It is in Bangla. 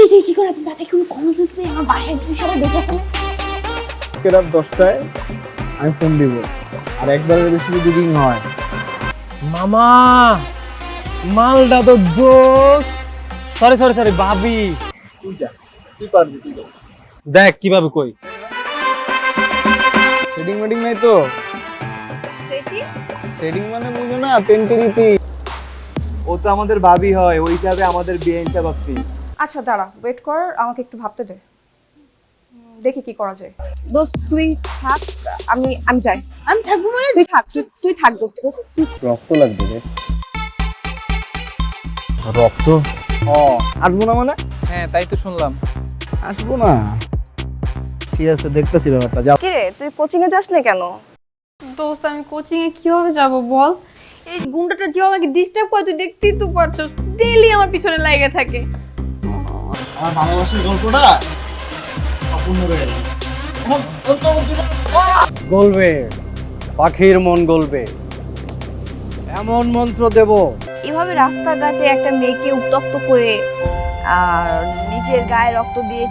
যে কি করে তাতে কোনো কমন সেন্স নেই, আমার বাসায় যদি সবাই দেখে ফেলে। রাত 10টায় আমি ফোন দিব, আর একবারের বেশি যদি রিং হয়। মামা মালটা তো জোস। সরি সরি সরি ভাবি, তুই যা, তুই পারবি, তুই যা। দেখ কিভাবে কই। সেটিং মেটিং নাই তো? সেটিং মানে বুঝো না, পেন্টেরিতি। ও তো আমাদের ভাবি হয়, ওই হিসাবে আমাদের বিয়ে হিসাব আপনি। আচ্ছা দাঁড়া, ওয়েট কর, আমাকে একটু ভাবতে দে, দেখি কি করা যায়। দোস্ত তুই থাক, আমি আমি যাই। আমি থাকবো মানে? তুই থাক, তুই থাক দোস্ত, তুই রক্ত লাগবে রে। রক্ত? আসবো না মানে? হ্যাঁ তাই তো শুনলাম। আসবো না, ঠিক আছে, দেখতেছি ব্যাপারটা, যাও। কি রে, তুই কোচিং এ যাস না কেন? দোস্ত আমি কোচিং এ কিভাবে যাব বল? এই গুন্ডাটা যে আমাকে ডিস্টার্ব করে, তুই দেখতেই তো পারছস, ডেইলি আমার পিছনে লাগে থাকে। আমার ভালোবাসার গল্পটা অপূর্ণ রয়ে গেল। গলবে, পাখির মন গলবে, এমন মন্ত্র দেব। এভাবে রাস্তাঘাটে একটা মেয়েকে উত্তক্ত করে আর নিজের গায়ে রক্ত দিয়ে